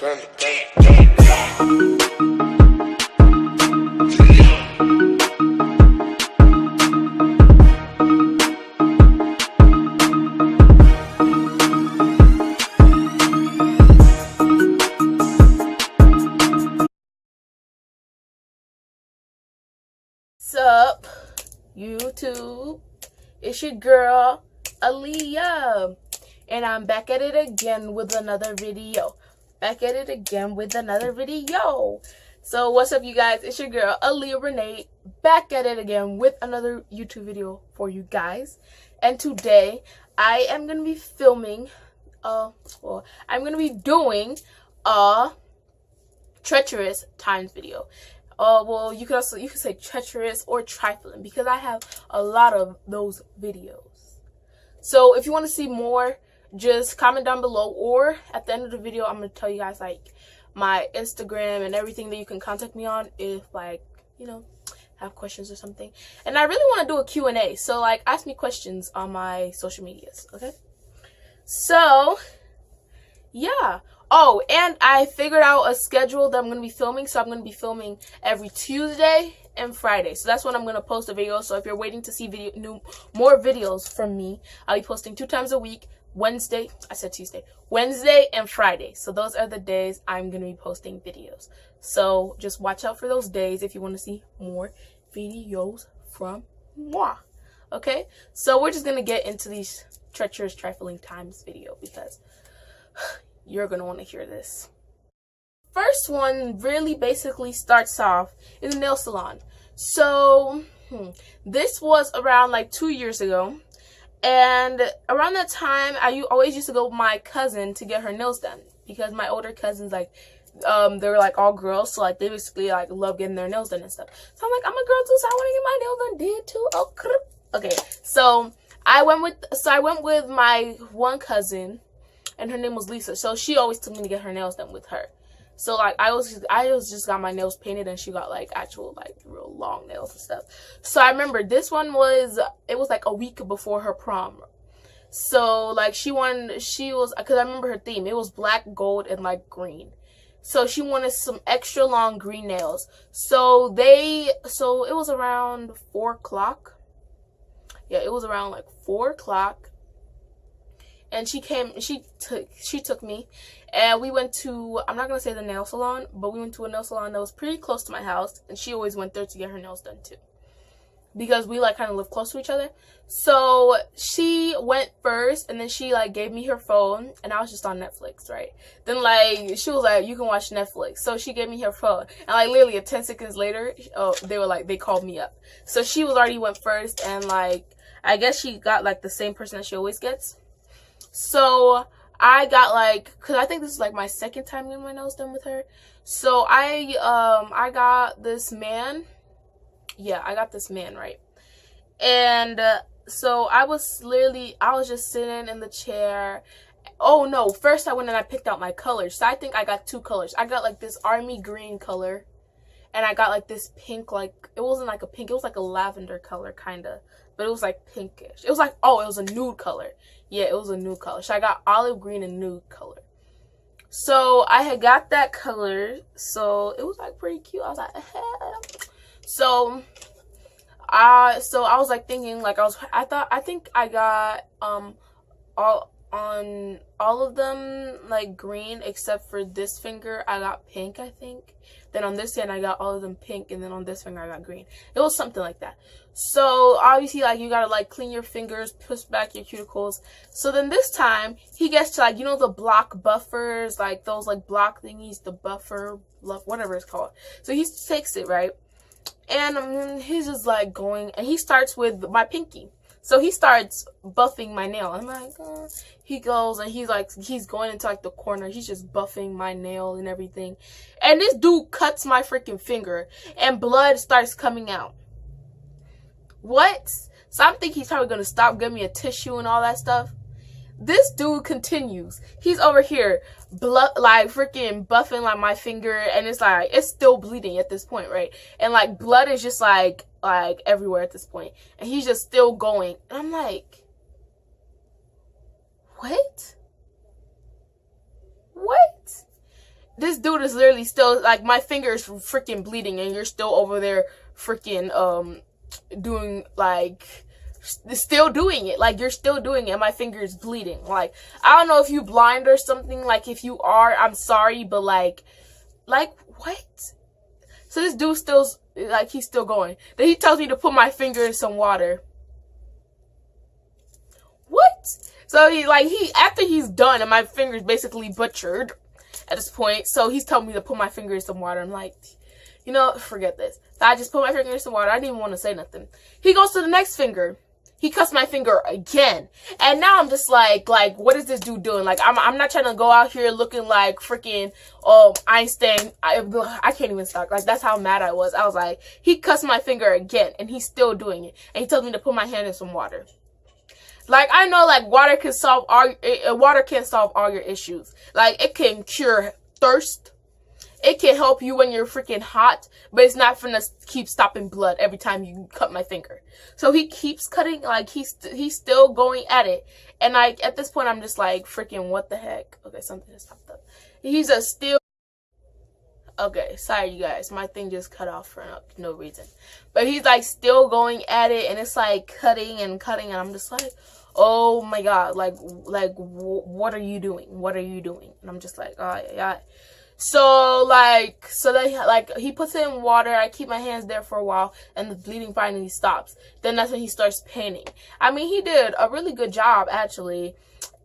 What's up, YouTube? It's your girl Aaliyah, and I'm back at it again with another video. So what's up, you guys? It's your girl Aaliyah Renee, back at it again with another YouTube video for you guys. And today I am gonna be filming I'm gonna be doing a treacherous times video. Well, you could say treacherous or trifling, because I have a lot of those videos. So if you want to see more, just comment down below, or at the end of the video I'm gonna tell you guys like my Instagram and everything that you can contact me on if, like, you know, have questions or something. And I really want to do a Q&A, so like ask me questions on my social medias, okay? So yeah. Oh, and I figured out a schedule that I'm going to be filming. So I'm going to be filming every Tuesday and Friday. So that's when I'm going to post a video. So if you're waiting to see more videos from me, I'll be posting 2 times a week. Wednesday and Friday. So those are the days I'm going to be posting videos. So just watch out for those days if you want to see more videos from moi. Okay? So we're just going to get into these treacherous trifling times video, because you're gonna want to hear this. First one really basically starts off in the nail salon. So this was around like 2 years ago, and around that time I always used to go with my cousin to get her nails done, because my older cousins, like they were like all girls, so like they basically like love getting their nails done and stuff. So I'm like, I'm a girl too, so I want to get my nails done. Did too. Okay, so I went with my one cousin, and her name was Lisa. So she always took me to get her nails done with her. So like I just got my nails painted, and she got like actual like real long nails and stuff. So I remember this one was like a week before her prom. So like she was, because I remember her theme. It was black, gold, and like green. So she wanted some extra long green nails. So it was around 4 o'clock. Yeah, it was around like 4 o'clock. And she took me, and we went to, I'm not going to say the nail salon, but we went to a nail salon that was pretty close to my house, and she always went there to get her nails done too, because we like kind of live close to each other. So she went first, and then she like gave me her phone, and I was just on Netflix, right? Then like she was like, you can watch Netflix. So she gave me her phone, and like literally 10 seconds later, they called me up. So she went first, and like I guess she got like the same person that she always gets. So I got like, because I think this is like my second time getting my nails done with her. So I got this man. Yeah, I got this man, right? And so I was just sitting in the chair. Oh no, first I went and I picked out my colors. So I think I got 2 colors. I got like this army green color, and I got like this pink, like it wasn't like a pink, it was like a lavender color kind of, but it was like pinkish. It was like, it was a nude color. Yeah, it was a nude color. So I got olive green and nude color. So I had got that color. So it was like pretty cute. I was like, So I was like thinking, like I think I got all of them like green, except for this finger I got pink, I think. Then on this hand I got all of them pink, and then on this finger I got green. It was something like that. So obviously like you gotta like clean your fingers, push back your cuticles. So then this time he gets to like, you know, the block buffers, like those like block thingies, the buffer, whatever it's called. So he takes it, right? And he's just like going, and he starts with my pinky. So he starts buffing my nail. I'm like, he goes, and he's going into like the corner. He's just buffing my nail and everything. And this dude cuts my freaking finger, and blood starts coming out. What? So I'm thinking he's probably going to stop, give me a tissue and all that stuff. This dude continues. He's over here, like freaking buffing like my finger, and it's like, it's still bleeding at this point, right? And like blood is just like everywhere at this point, and he's just still going. And I'm like, what? this dude is literally still, like, my finger is freaking bleeding, and you're still over there freaking, doing, like, still doing it. Like, you're still doing it. My finger is bleeding. Like, I don't know if you blind or something. Like, if you are, I'm sorry, but, like, what? So this dude still, like, he's still going. Then he tells me to put my finger in some water. What? So after he's done, and my finger's basically butchered at this point, so he's telling me to put my finger in some water. I'm like, you know, forget this. So I just put my finger in some water. I didn't even want to say nothing. He goes to the next finger. He cuts my finger again. And now I'm just like, what is this dude doing? Like, I'm not trying to go out here looking like freaking Einstein. I can't even stop. Like, that's how mad I was. I was like, he cuts my finger again, and he's still doing it. And he tells me to put my hand in some water. Like, I know, like, water can't solve all your issues. Like, it can cure thirst. It can help you when you're freaking hot, but it's not gonna keep stopping blood every time you cut my finger. So he keeps cutting, like, he's still going at it. And, like, at this point, I'm just like, freaking, what the heck? Okay, something just popped up. He's a still... Okay, sorry, you guys. My thing just cut off for no reason. But he's, like, still going at it, and it's, like, cutting, and I'm just like, oh, my God. Like, what are you doing? What are you doing? And I'm just like, oh, yeah. So then, he puts it in water. I keep my hands there for a while, and the bleeding finally stops. Then that's when he starts painting. I mean, he did a really good job, actually.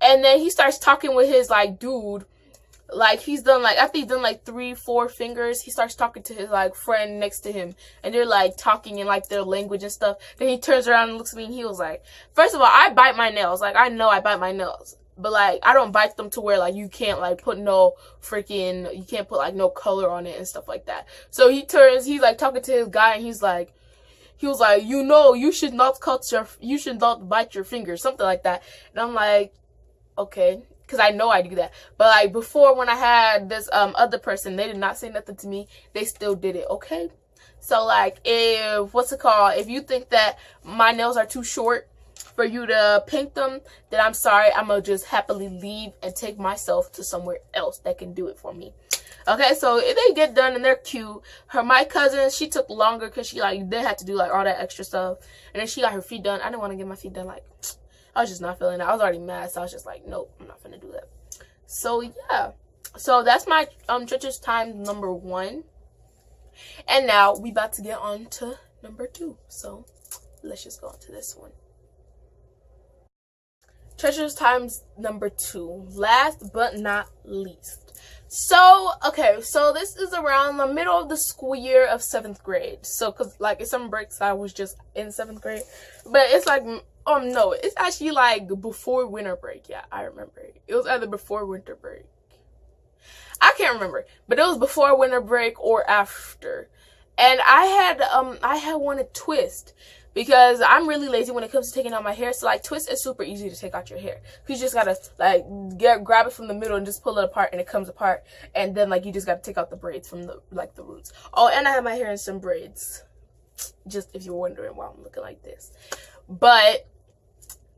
And then he starts talking with his, like, dude. Like, he's done, like, after he's done, like, 3-4 fingers, he starts talking to his, like, friend next to him. And they're, like, talking in, like, their language and stuff. Then he turns around and looks at me, and he was like, first of all, I bite my nails. Like, I know I bite my nails. But, like, I don't bite them to where, like, you can't, like, put no freaking, you can't put, like, no color on it and stuff like that. So he's, like, talking to his guy, and he was like, you know, you should not bite your fingers, something like that. And I'm like, okay. Because I know I do that. But, like, before, when I had this other person, they did not say nothing to me. They still did it, okay? So, like, if you think that my nails are too short for you to paint them, then I'm sorry. I'm going to just happily leave and take myself to somewhere else that can do it for me. Okay, so they get done, and they're cute. My cousin, she took longer because she, like, they had to do, like, all that extra stuff. And then she got her feet done. I didn't want to get my feet done, like... I was just not feeling it. I was already mad, so I was just like, nope, I'm not gonna do that. So yeah, so that's my Treacherous time number 1, and now we about to get on to number 2. So let's just go on to this one. Treacherous times number 2, last but not least. So, okay, so this is around the middle of the school year of 7th grade. So, because, like, in some breaks, I was just in 7th grade. But it's like, no, it's actually, like, before winter break. Yeah, I remember. It was either before winter break. I can't remember. But it was before winter break or after. And I had wanted twist. Because I'm really lazy when it comes to taking out my hair. So, like, twist is super easy to take out your hair. You just gotta, like, grab it from the middle and just pull it apart, and it comes apart. And then, like, you just gotta take out the braids from the, like, the roots. Oh, and I have my hair in some braids. Just if you're wondering why I'm looking like this. But,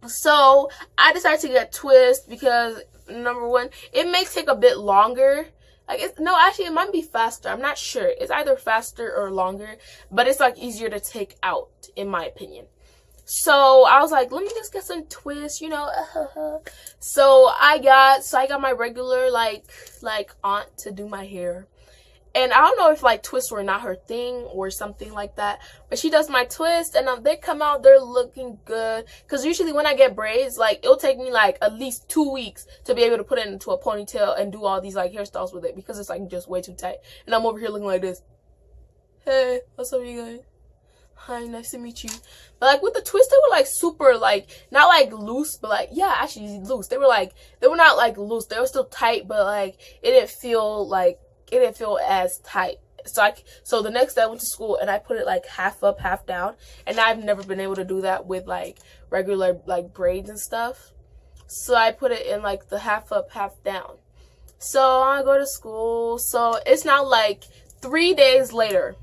so, I decided to get twist because, number 1, it may take a bit longer. Like, no, actually, it might be faster. I'm not sure. It's either faster or longer, but it's, like, easier to take out, in my opinion. So, I was like, let me just get some twists, you know. So, I got my regular, like aunt to do my hair. And I don't know if, like, twists were not her thing or something like that. But she does my twist, and they come out, they're looking good. Because usually when I get braids, like, it'll take me, like, at least 2 weeks to be able to put it into a ponytail and do all these, like, hairstyles with it. Because it's, like, just way too tight. And I'm over here looking like this. Hey, what's up, you guys? Hi, nice to meet you. But, like, with the twist, they were, like, super, like, not, like, loose, but, like, yeah, actually loose. They were not, like, loose. They were still tight, but, like, it didn't feel as tight. So the next day I went to school and I put it, like, half up, half down. And I've never been able to do that with, like, regular, like, braids and stuff. So I put it in, like, the half up, half down. So I go to school. So it's now, like, 3 days later.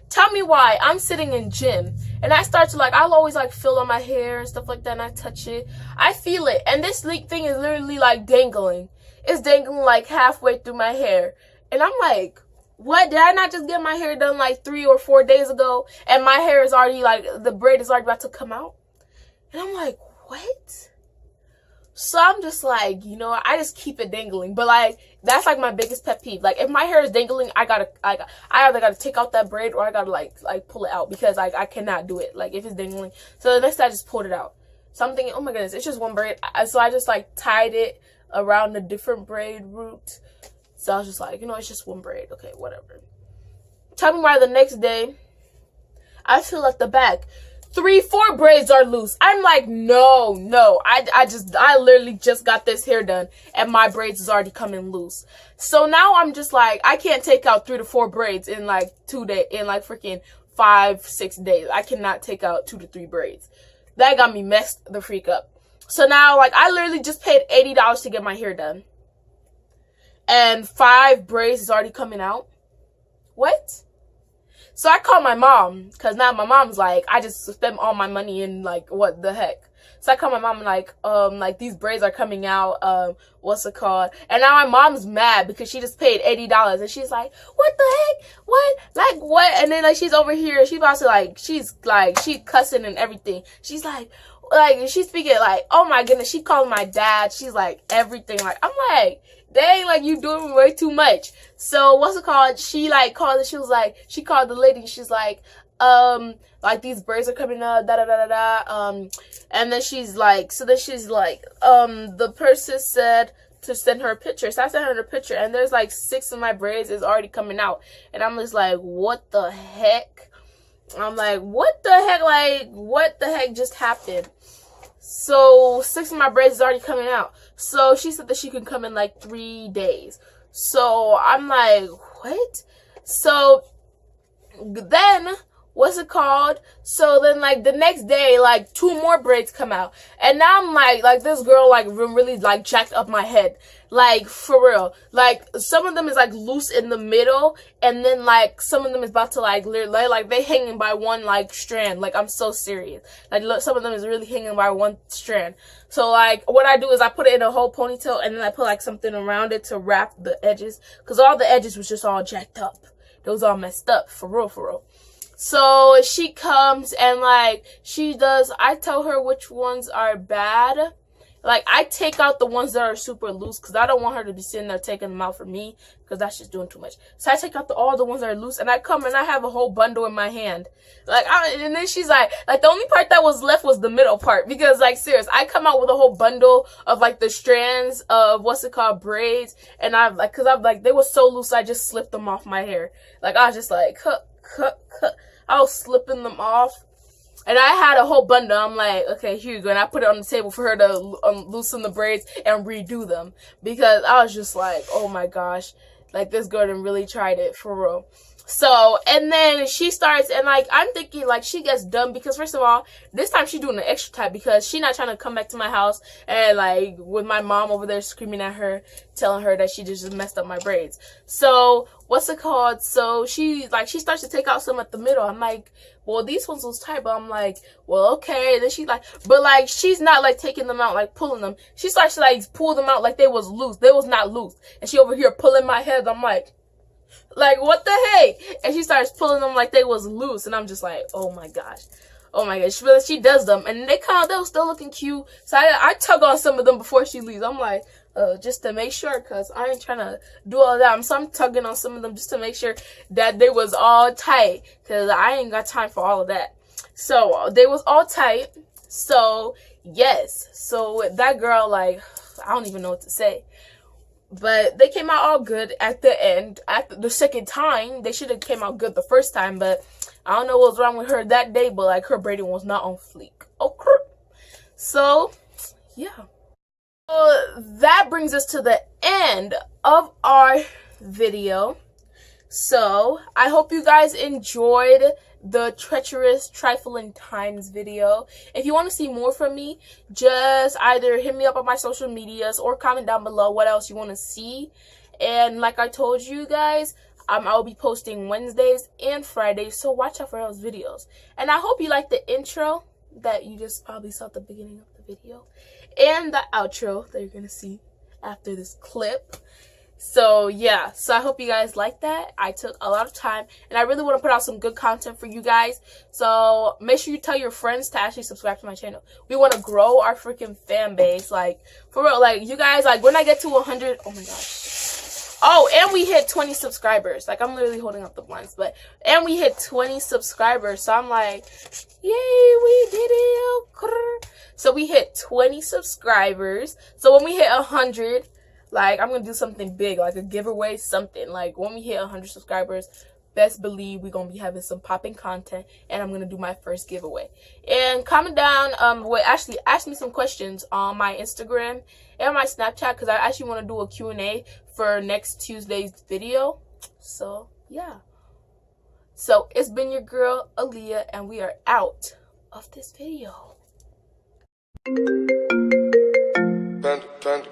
Tell me why. I'm sitting in gym. And I start to, like, I'll always, like, feel on my hair and stuff like that. And I touch it. I feel it. And this thing is literally, like, dangling. it's dangling like halfway through my hair. And I'm like, what? Did I not just get my hair done like 3 or 4 days ago? And my hair is already like, the braid is already about to come out. And I'm like, what? So I'm just like, you know, I just keep it dangling. But like, that's like my biggest pet peeve. Like, if my hair is dangling, I either gotta take out that braid or I gotta like pull it out, because like I cannot do it. Like, if it's dangling. So the next day I just pulled it out. So I'm thinking, oh my goodness, it's just one braid. So I just like tied it around a different braid root. So I was just like, you know, it's just one braid. Okay, whatever. Tell me why the next day I feel at the back 3-4 braids are loose. I'm like, no. I literally just got this hair done and my braids is already coming loose. So now I'm just like, I can't take out 3 to 4 braids in like 2 days, in like freaking 5-6 days. I cannot take out 2 to 3 braids. That got me messed the freak up. So now, like, I literally just paid $80 to get my hair done. And 5 braids is already coming out. What? So I called my mom, because now my mom's like, I just spent all my money in, like, what the heck? So I called my mom and like, these braids are coming out, what's it called? And now my mom's mad because she just paid $80 and she's like, what the heck? What? Like, what? And then, like, she's over here, she's about to, like, she's cussing and everything. She's like, she's speaking, like, oh my goodness, she called my dad, she's like, everything. Like, I'm like, dang, like, you doing way too much. So, what's it called? She, like, called, she was like, she called the lady, she's like, these braids are coming up, and then she's like, the person said to send her a picture. So I sent her a picture, and there's, like, 6 of my braids is already coming out. And I'm just like, what the heck? I'm like, what the heck? Like, what the heck just happened? So 6 of my braids is already coming out. So she said that she could come in like 3 days. So I'm like, what? So then, what's it called? So then, like, the next day, like, 2 more braids come out. And now I'm like this girl, like, really, like, jacked up my head. Like, for real. Like, some of them is, like, loose in the middle. And then, like, some of them is about to, like, they hanging by one, like, strand. Like, I'm so serious. Like, look, some of them is really hanging by one strand. So, like, what I do is I put it in a whole ponytail. And then I put, like, something around it to wrap the edges. Because all the edges was just all jacked up. They was all messed up. For real, for real. So she comes and, like, I tell her which ones are bad. Like, I take out the ones that are super loose because I don't want her to be sitting there taking them out for me because that's just doing too much. So I take out all the ones that are loose, and I come and I have a whole bundle in my hand. Like, and then she's like, the only part that was left was the middle part because, like, serious, I come out with a whole bundle of, like, the strands of, what's it called, braids, and they were so loose, I just slipped them off my hair. Like, I was just like, I was slipping them off. And I had a whole bundle. I'm like, okay, here you go. And I put it on the table for her to loosen the braids and redo them. Because I was just like, oh my gosh. Like, this girl done really tried it, for real. So, and then she starts, and, like, I'm thinking, like, she gets done because, first of all, this time she's doing an extra type because she's not trying to come back to my house and, like, with my mom over there screaming at her, telling her that she just messed up my braids. So, what's it called? So, she starts to take out some at the middle. I'm like, well, these ones was tight, but I'm like, well, okay. And then she's like, but, like, she's not, like, taking them out, like, pulling them. She starts to, like, pull them out like they was loose. They was not loose. And she over here pulling my head. I'm like, what the heck? And she starts pulling them like they was loose. And I'm just like, oh my gosh. Oh my gosh. She does them. And they was still looking cute. So I tug on some of them before she leaves. I'm like, just to make sure, because I ain't trying to do all that. So I'm tugging on some of them just to make sure that they was all tight. Because I ain't got time for all of that. So they was all tight. So, yes. So that girl, like, I don't even know what to say. But they came out all good at the end. At the second time, they should have came out good the first time. But I don't know what was wrong with her that day. But, like, her braiding was not on fleek. Okay. So, yeah. So, that brings us to the end of our video. So, I hope you guys enjoyed the Treacherous Trifling Times video. If you want to see more from me, just either hit me up on my social medias or comment down below what else you want to see. And like I told you guys, I'll be posting Wednesdays and Fridays, so watch out for those videos. And I hope you like the intro that you just probably saw at the beginning of the video and the outro that you're gonna see after this clip. So yeah, so I hope you guys like that. I took a lot of time and I really want to put out some good content for you guys. So make sure you tell your friends to actually subscribe to my channel. We want to grow our freaking fan base. Like, for real, like, you guys, like, when I get to 100, oh my gosh. Oh, and we hit 20 subscribers. Like, I'm literally holding up the blinds, but, and we hit 20 subscribers. So I'm like, yay, we did it. So we hit 20 subscribers. So when we hit 100, like, I'm going to do something big, like a giveaway, something. Like, when we hit 100 subscribers, best believe we're going to be having some popping content, and I'm going to do my first giveaway. And comment down, actually, ask me some questions on my Instagram and my Snapchat, because I actually want to do a Q&A for next Tuesday's video. So, yeah. So, it's been your girl, Aaliyah, and we are out of this video. Panda.